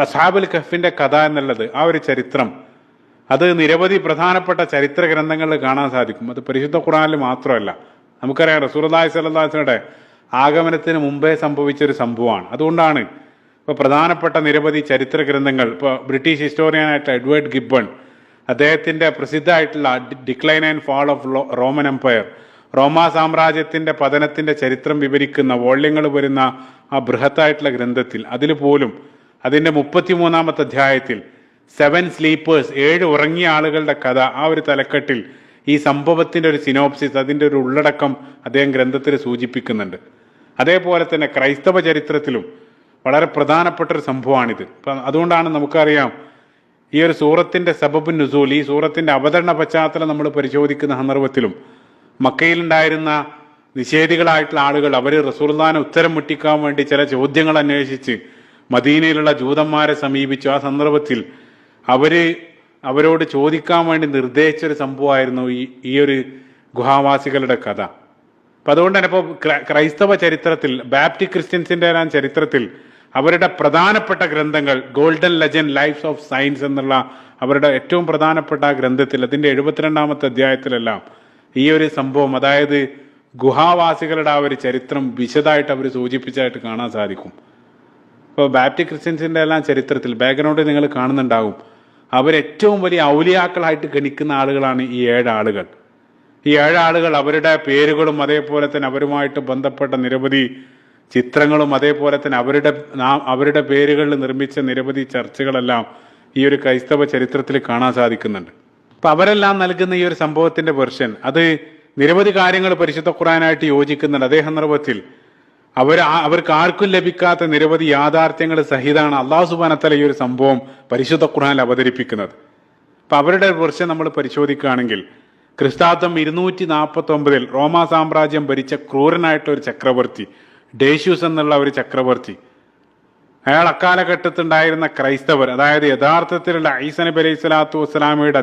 അസ്ഹാബുൽ കഹ്ഫിന്റെ കഥ എന്നുള്ളത് ആ ഒരു ചരിത്രം അത് നിരവധി പ്രധാനപ്പെട്ട ചരിത്ര ഗ്രന്ഥങ്ങളിൽ കാണാൻ സാധിക്കും. അത് പരിശുദ്ധ ഖുർആനിൽ മാത്രമല്ല, നമുക്കറിയാം റസൂലുള്ളാഹി സ്വല്ലല്ലാഹു അലൈഹി വസല്ലമയുടെ ആഗമനത്തിന് മുമ്പേ സംഭവിച്ചൊരു സംഭവമാണ്. അതുകൊണ്ടാണ് ഇപ്പോൾ പ്രധാനപ്പെട്ട നിരവധി ചരിത്ര ഗ്രന്ഥങ്ങൾ, ഇപ്പോൾ ബ്രിട്ടീഷ് ഹിസ്റ്റോറിയനായിട്ട് എഡ്വേർഡ് ഗിബ്ബൺ അദ്ദേഹത്തിൻ്റെ പ്രസിദ്ധമായിട്ടുള്ള decline and fall of Roman empire, റോമാ സാമ്രാജ്യത്തിൻ്റെ പതനത്തിൻ്റെ ചരിത്രം വിവരിക്കുന്ന വോള്യങ്ങൾ വരുന്ന ആ ബൃഹത്തായിട്ടുള്ള ഗ്രന്ഥത്തിൽ അതിൽ പോലും അതിൻ്റെ 33-ാമത്തെ അധ്യായത്തിൽ 7 സ്ലീപ്പേഴ്സ് 7 ഉറങ്ങിയ ആളുകളുടെ കഥ, ആ ഒരു തലക്കെട്ടിൽ ഈ സംഭവത്തിൻ്റെ ഒരു സിനോപ്സിസ്, അതിൻ്റെ ഒരു ഉള്ളടക്കം അദ്ദേഹം ഗ്രന്ഥത്തിൽ സൂചിപ്പിക്കുന്നുണ്ട്. അതേപോലെ തന്നെ ക്രൈസ്തവ ചരിത്രത്തിലും വളരെ പ്രധാനപ്പെട്ട ഒരു സംഭവമാണിത്. അപ്പം അതുകൊണ്ടാണ് നമുക്കറിയാം ഈ ഒരു സൂറത്തിൻ്റെ സബബുൻ നുസൂൽ, ഈ സൂറത്തിൻ്റെ അവതരണ പശ്ചാത്തലം നമ്മൾ പരിശോധിക്കുന്ന സന്ദർഭത്തിലും മക്കയിലുണ്ടായിരുന്ന നിഷേധികളായിട്ടുള്ള ആളുകൾ അവർ റസൂലുള്ളാഹിനെ ഉത്തരം മുട്ടിക്കാൻ വേണ്ടി ചില ചോദ്യങ്ങൾ അന്വേഷിച്ച് മദീനയിലുള്ള ജൂതന്മാരെ സമീപിച്ചു. ആ സന്ദർഭത്തിൽ അവരോട് ചോദിക്കാൻ വേണ്ടി നിർദ്ദേശിച്ചൊരു സംഭവമായിരുന്നു ഈ ഒരു ഗുഹാവാസികളുടെ കഥ. അപ്പം അതുകൊണ്ട് തന്നെ ഇപ്പോൾ ക്രൈസ്തവ ചരിത്രത്തിൽ, ബാപ്റ്റിസ്റ്റ് ക്രിസ്ത്യൻസിൻ്റെ ചരിത്രത്തിൽ അവരുടെ പ്രധാനപ്പെട്ട ഗ്രന്ഥങ്ങൾ golden legend lives of saints എന്നുള്ള അവരുടെ ഏറ്റവും പ്രധാനപ്പെട്ട ഗ്രന്ഥത്തിൽ അതിൻ്റെ 72-ാമത്തെ അധ്യായത്തിലെല്ലാം ഈ ഒരു സംഭവം, അതായത് ഗുഹാവാസികളുടെ ആ ഒരു ചരിത്രം വിശദമായിട്ട് അവർ സൂചിപ്പിച്ചായിട്ട് കാണാൻ സാധിക്കും. ഇപ്പോൾ ബാപ്റ്റിസ്റ്റ് ക്രിസ്ത്യൻസിൻ്റെ എല്ലാം ചരിത്രത്തിൽ ബാക്ക്ഗ്രൗണ്ടിൽ നിങ്ങൾ കാണുന്നുണ്ടാകും, അവരേറ്റവും വലിയ ഔലിയാക്കളായിട്ട് ഗണിക്കുന്ന ആളുകളാണ് ഈ 7 ആളുകൾ. ഈ 7 ആളുകൾ അവരുടെ പേരുകളും അതേപോലെ തന്നെ അവരുമായിട്ട് ബന്ധപ്പെട്ട നിരവധി ചിത്രങ്ങളും അതേപോലെ തന്നെ അവരുടെ പേരുകളിൽ നിർമ്മിച്ച നിരവധി ചർച്ചകളെല്ലാം ഈ ഒരു ക്രൈസ്തവ ചരിത്രത്തിൽ കാണാൻ സാധിക്കുന്നുണ്ട്. അപ്പം അവരെല്ലാം നൽകുന്ന ഈ ഒരു സംഭവത്തിന്റെ വെർഷൻ അത് നിരവധി കാര്യങ്ങൾ പരിശുദ്ധ ഖുർആനായിട്ട് യോജിക്കുന്നുണ്ട്. അതേ സന്ദർഭത്തിൽ അവർക്ക് ആർക്കും ലഭിക്കാത്ത നിരവധി യാഥാർത്ഥ്യങ്ങൾ സഹിതമാണ് അല്ലാഹു സുബ്ഹാനഹു വ തആല ഈ ഒരു സംഭവം പരിശുദ്ധ ഖുർആനിൽ അവതരിപ്പിക്കുന്നത്. അപ്പം അവരുടെ വെർഷൻ നമ്മൾ പരിശോധിക്കുകയാണെങ്കിൽ ക്രിസ്താബ്ദം 249 റോമാ സാമ്രാജ്യം ഭരിച്ച ക്രൂരനായിട്ടുള്ള ഒരു ചക്രവർത്തി ഡേഷ്യൂസ് എന്നുള്ള ഒരു ചക്രവർത്തി, അയാൾ അക്കാലഘട്ടത്തിലുണ്ടായിരുന്ന ക്രൈസ്തവർ, അതായത് യഥാർത്ഥത്തിലുള്ള ഈസാ നബി അലൈഹി സ്വലാത്തു വസ്സലാമയുടെ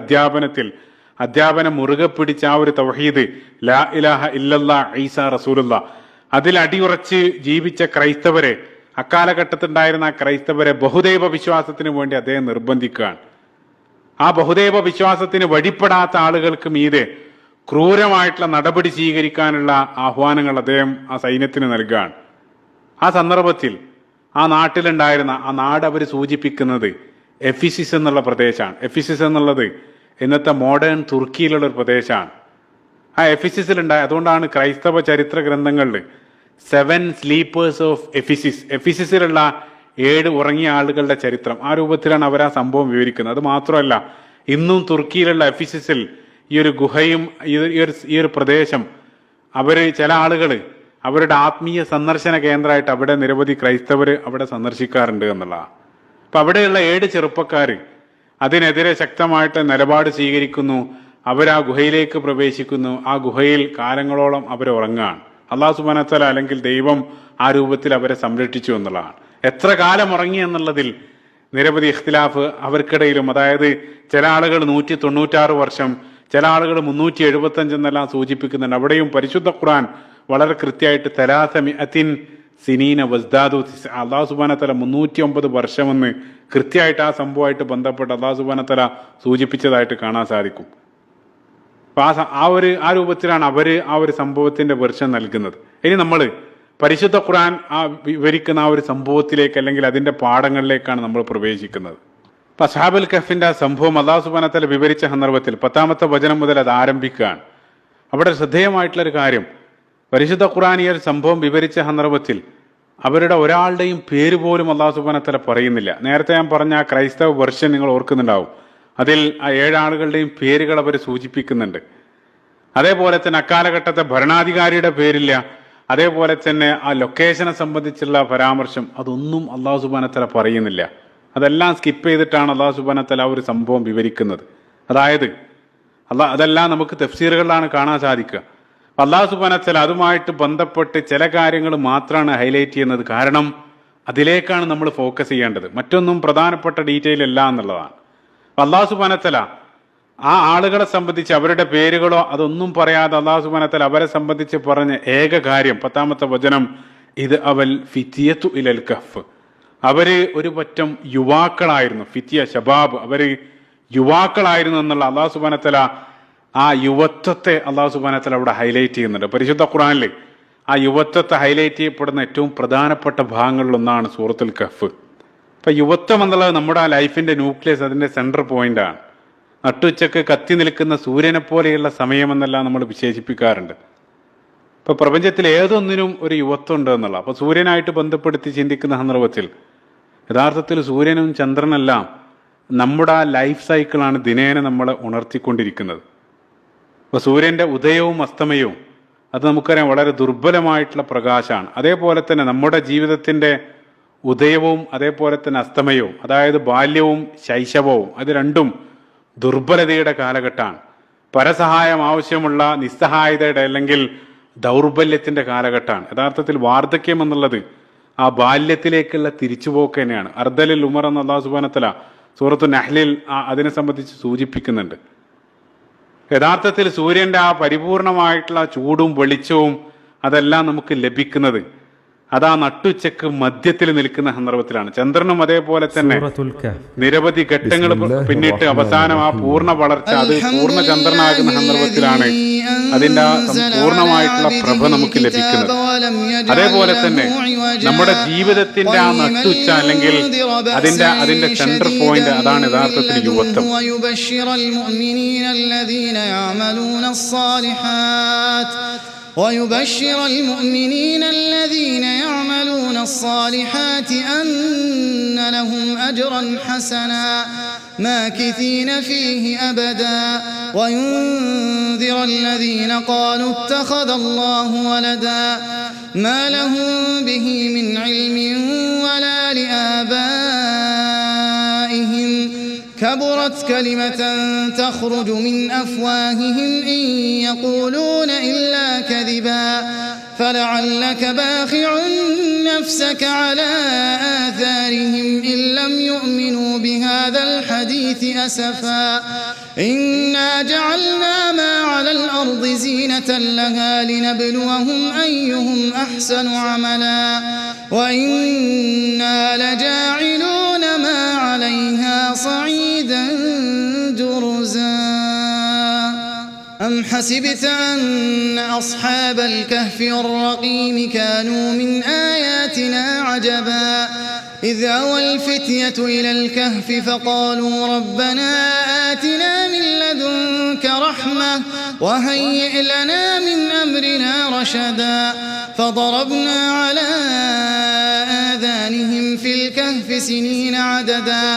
അധ്യാപനം മുറുകെ പിടിച്ച ആ ഒരു തൗഹീദ്, ലാ ഇലാഹ ഇല്ലല്ലാഹ് ഈസാ റസൂലുള്ളാഹ്, അതിൽ അടിയുറച്ച് ജീവിച്ച ക്രൈസ്തവരെ, അക്കാലഘട്ടത്തിലുണ്ടായിരുന്ന ക്രൈസ്തവരെ ബഹുദൈവ വിശ്വാസത്തിന് വേണ്ടി അദ്ദേഹം നിർബന്ധിക്കുകയാണ്. ആ ബഹുദൈവ വിശ്വാസത്തിന് വഴിപ്പെടാത്ത ആളുകൾക്ക് മീതെ ക്രൂരമായിട്ടുള്ള നടപടി സ്വീകരിക്കാനുള്ള ആഹ്വാനങ്ങൾ അദ്ദേഹം ആ സൈന്യത്തിന് നൽകുകയാണ്. ആ സന്ദർഭത്തിൽ ആ നാട്ടിലുണ്ടായിരുന്ന ആ നാട് അവർ സൂചിപ്പിക്കുന്നത് എഫിസിസ് എന്നുള്ള പ്രദേശമാണ്. എഫിസിസ് എന്നുള്ളത് ഇന്നത്തെ മോഡേൺ തുർക്കിയിലുള്ള ഒരു പ്രദേശമാണ്. ആ അതുകൊണ്ടാണ് ക്രൈസ്തവ ചരിത്ര ഗ്രന്ഥങ്ങളിൽ 7 സ്ലീപ്പേഴ്സ് ഓഫ് എഫിസിസിലുള്ള 7 ഉറങ്ങിയ ആളുകളുടെ ചരിത്രം, ആ രൂപത്തിലാണ് അവർ ആ സംഭവം വിവരിക്കുന്നത്. അത് മാത്രമല്ല, ഇന്നും തുർക്കിയിലുള്ള എഫിസിസിൽ ഈ ഒരു ഗുഹയും ഈ ഒരു പ്രദേശം ചില ആളുകൾ അവരുടെ ആത്മീയ സന്ദർശന കേന്ദ്രമായിട്ട് അവിടെ നിരവധി ക്രൈസ്തവർ അവിടെ സന്ദർശിക്കാറുണ്ട് എന്നുള്ളതാണ്. അപ്പം അവിടെയുള്ള 7 ചെറുപ്പക്കാർ അതിനെതിരെ ശക്തമായിട്ട് നിലപാട് സ്വീകരിക്കുന്നു. ആ ഗുഹയിലേക്ക് പ്രവേശിക്കുന്നു. ആ ഗുഹയിൽ കാലങ്ങളോളം അവർ ഉറങ്ങുകയാണ്. അല്ലാഹു സുബ്ഹാനഹു വ തആല അല്ലെങ്കിൽ ദൈവം ആ രൂപത്തിൽ അവരെ സംരക്ഷിച്ചു എന്നുള്ളതാണ്. എത്ര കാലം ഉറങ്ങി എന്നുള്ളതിൽ നിരവധി ഇഖ്തിലാഫ് അവർക്കിടയിലും, അതായത് ചില ആളുകൾ 196 വർഷം, ചില ആളുകൾ 375 എന്നെല്ലാം സൂചിപ്പിക്കുന്നുണ്ട്. അവിടെയും പരിശുദ്ധ ഖുർആൻ വളരെ കൃത്യമായിട്ട് 300 സിനീന വസ്ദാദു, അല്ലാഹു സുബ്ഹാനഹു വ തആല 309 വർഷമെന്ന് കൃത്യമായിട്ട് ആ സംഭവമായിട്ട് ബന്ധപ്പെട്ട് അല്ലാഹു സുബ്ഹാനഹു വ തആല സൂചിപ്പിച്ചതായിട്ട് കാണാൻ സാധിക്കും. അപ്പം ആ രൂപത്തിലാണ് ആ ഒരു സംഭവത്തിന്റെ വെർഷൻ നൽകുന്നത്. ഇനി നമ്മൾ പരിശുദ്ധ ഖുർആൻ വിവരിക്കുന്ന ആ ഒരു സംഭവത്തിലേക്ക് അല്ലെങ്കിൽ അതിന്റെ പാഠങ്ങളിലേക്കാണ് നമ്മൾ പ്രവേശിക്കുന്നത്. അപ്പം അസ്ഹാബുൽ കഹ്ഫിന്റെ ആ സംഭവം അല്ലാഹു സുബ്ഹാനഹു വ തആല വിവരിച്ച സന്ദർഭത്തിൽ 10-ാമത്തെ വചനം മുതൽ അത് ആരംഭിക്കുകയാണ്. അവിടെ ശ്രദ്ധേയമായിട്ടുള്ളൊരു കാര്യം, പരിശുദ്ധ ഖുർആൻ ഈ ഒരു സംഭവം വിവരിച്ച സന്ദർഭത്തിൽ അവരുടെ ഒരാളുടെയും പേര് പോലും അല്ലാഹു സുബ്ഹാനഹു വ തആല പറയുന്നില്ല. നേരത്തെ ഞാൻ പറഞ്ഞ ആ ക്രൈസ്തവ വെർഷൻ നിങ്ങൾ ഓർക്കുന്നുണ്ടാവും. അതിൽ ആ 7 ആളുകളുടെയും പേരുകൾ അവർ സൂചിപ്പിക്കുന്നുണ്ട്. അതേപോലെ തന്നെ അക്കാലഘട്ടത്തെ ഭരണാധികാരിയുടെ പേരില്ല. അതേപോലെ തന്നെ ആ ലൊക്കേഷനെ സംബന്ധിച്ചുള്ള പരാമർശം അതൊന്നും അല്ലാഹു സുബ്ഹാനഹു വ തആല പറയുന്നില്ല. അതെല്ലാം സ്കിപ്പ് ചെയ്തിട്ടാണ് അല്ലാഹു സുബ്ഹാനഹു വ തആല ഒരു സംഭവം വിവരിക്കുന്നത്. അതായത് അതെല്ലാം നമുക്ക് തഫ്സീറുകളിലാണ് കാണാൻ സാധിക്കുക. അല്ലാഹു സുബ്ഹാനഹു വ തആല അതുമായിട്ട് ബന്ധപ്പെട്ട് ചില കാര്യങ്ങൾ മാത്രമാണ് ഹൈലൈറ്റ് ചെയ്യുന്നത്. കാരണം അതിലേക്കാണ് നമ്മൾ ഫോക്കസ് ചെയ്യേണ്ടത്, മറ്റൊന്നും പ്രധാനപ്പെട്ട ഡീറ്റെയിൽ അല്ല എന്നുള്ളതാണ്. അല്ലാഹു സുബ്ഹാനഹു വ തആല ആ ആളുകളെ സംബന്ധിച്ച് അവരുടെ പേരുകളോ അതൊന്നും പറയാതെ അല്ലാഹു സുബ്ഹാനഹു വ തആല അവരെ സംബന്ധിച്ച് പറഞ്ഞ ഏക കാര്യം 10-ാമത്തെ വചനം, ഇത് അവൽ ഫിതിയത്തു ഇലൽ കഹ്ഫ്, അവര് ഒരു പറ്റം യുവാക്കളായിരുന്നു, ഫിത്തിയ ഷബാബ്, അവര് യുവാക്കളായിരുന്നു എന്നുള്ള അള്ളാഹു സുബ്ഹാനഹു വ തആല ആ യുവത്വത്തെ അള്ളാഹു സുബ്ഹാനഹു വ തആല അവിടെ ഹൈലൈറ്റ് ചെയ്യുന്നുണ്ട്. പരിശുദ്ധ ഖുർആനിൽ ആ യുവത്വത്തെ ഹൈലൈറ്റ് ചെയ്യപ്പെടുന്ന ഏറ്റവും പ്രധാനപ്പെട്ട ഭാഗങ്ങളിലൊന്നാണ് സൂറത്തുൽ കഹ്ഫ്. അപ്പൊ യുവത്വം എന്നുള്ളത് നമ്മുടെ ആ ലൈഫിന്റെ ന്യൂക്ലിയസ്, അതിന്റെ സെൻട്രൽ പോയിന്റാണ്. നട്ടുച്ചക്ക് കത്തി നിൽക്കുന്ന സൂര്യനെ പോലെയുള്ള സമയമെന്നെല്ലാം നമ്മൾ വിശേഷിപ്പിക്കാറുണ്ട്. ഇപ്പൊ പ്രപഞ്ചത്തിൽ ഏതൊന്നിനും ഒരു യുവത്വം ഉണ്ട് എന്നുള്ള, അപ്പൊ സൂര്യനായിട്ട് ബന്ധപ്പെടുത്തി ചിന്തിക്കുന്ന സന്ദർഭത്തിൽ യഥാർത്ഥത്തിൽ സൂര്യനും ചന്ദ്രനെല്ലാം നമ്മുടെ ആ ലൈഫ് സൈക്കിളാണ് ദിനേന നമ്മളെ ഉണർത്തിക്കൊണ്ടിരിക്കുന്നത്. അപ്പൊ സൂര്യന്റെ ഉദയവും അസ്തമയവും അത് നമുക്കറിയാം വളരെ ദുർബലമായിട്ടുള്ള പ്രകാശമാണ്. അതേപോലെ തന്നെ നമ്മുടെ ജീവിതത്തിന്റെ ഉദയവും അതേപോലെ തന്നെ അസ്തമയവും, അതായത് ബാല്യവും ശൈശവവും, അത് രണ്ടും ദുർബലതയുടെ കാലഘട്ടമാണ്. പരസഹായം ആവശ്യമുള്ള നിസ്സഹായതയുടെ അല്ലെങ്കിൽ ദൗർബല്യത്തിന്റെ കാലഘട്ടമാണ്. യഥാർത്ഥത്തിൽ വാർദ്ധക്യം എന്നുള്ളത് ആ ബാല്യത്തിലേക്കുള്ള തിരിച്ചുപോക്ക് തന്നെയാണ്. അർദലിൽ ഉമർ എന്ന അല്ലാഹു സുബ്ഹാനഹു വ തആല സൂറത്തു നഹ്ലിൽ അതിനെ സംബന്ധിച്ച് സൂചിപ്പിക്കുന്നുണ്ട്. യഥാർത്ഥത്തിൽ സൂര്യന്റെ ആ പരിപൂർണമായിട്ടുള്ള ചൂടും വെളിച്ചവും അതെല്ലാം നമുക്ക് ലഭിക്കുന്നത് അതാ നട്ടുച്ചക്ക് മധ്യത്തിൽ നിൽക്കുന്ന സന്ദർഭത്തിലാണ്. ചന്ദ്രനും അതേപോലെ തന്നെ നിരവധി ഘട്ടങ്ങൾ പിന്നിട്ട് അവസാനം ആ പൂർണ്ണ വളർച്ച, അത് പൂർണ്ണ ചന്ദ്രനാകുന്ന സന്ദർഭത്തിലാണ് അതിന്റെ ആ പൂർണ്ണമായിട്ടുള്ള പ്രഭ നമുക്ക് ലഭിക്കുന്നത്. അതേപോലെ തന്നെ നമ്മുടെ ജീവിതത്തിന്റെ ആ നട്ടുച്ച അല്ലെങ്കിൽ അതിന്റെ സെൻട്രൽ പോയിന്റ് അതാണ് യഥാർത്ഥത്തിൽ യുവത്വം. ويبشر المؤمنين الذين يعملون الصالحات أن لهم أجرا حسنا ماكثين فيه أبدا وينذر الذين قالوا اتخذ الله ولدا ما لهم به من علم ولا لآبائهم كبرت كلمة تخرج من أفواههم إن يقولون إلا كذبا فلعلك باخع نفسك على آثارهم إن لم يؤمنوا بهذا الحديث أسفا إنا جعلنا ما على الأرض زينة لها لنبلوهم أيهم أحسن عملا وإنا لجاعلون ما عليها صعيدا جرزا أم حسبت أن أصحاب الكهف والرقيم كانوا من آياتنا عجبا إذ أوى الفتية إلى الكهف فقالوا ربنا آتنا من لدنك رحمة وهيئ لنا من أمرنا رشدا فضربنا على آذانهم في الكهف سنين عددا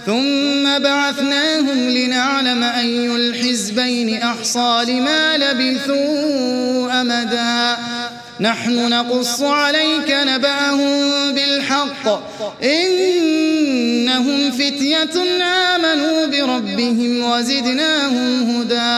ثم بعثناهم لنعلم أي الحزبين أحصى لما لبثوا أمدا نحن نقص عليك نبأهم بالحق إنهم فتية آمنوا بربهم وزدناهم هدى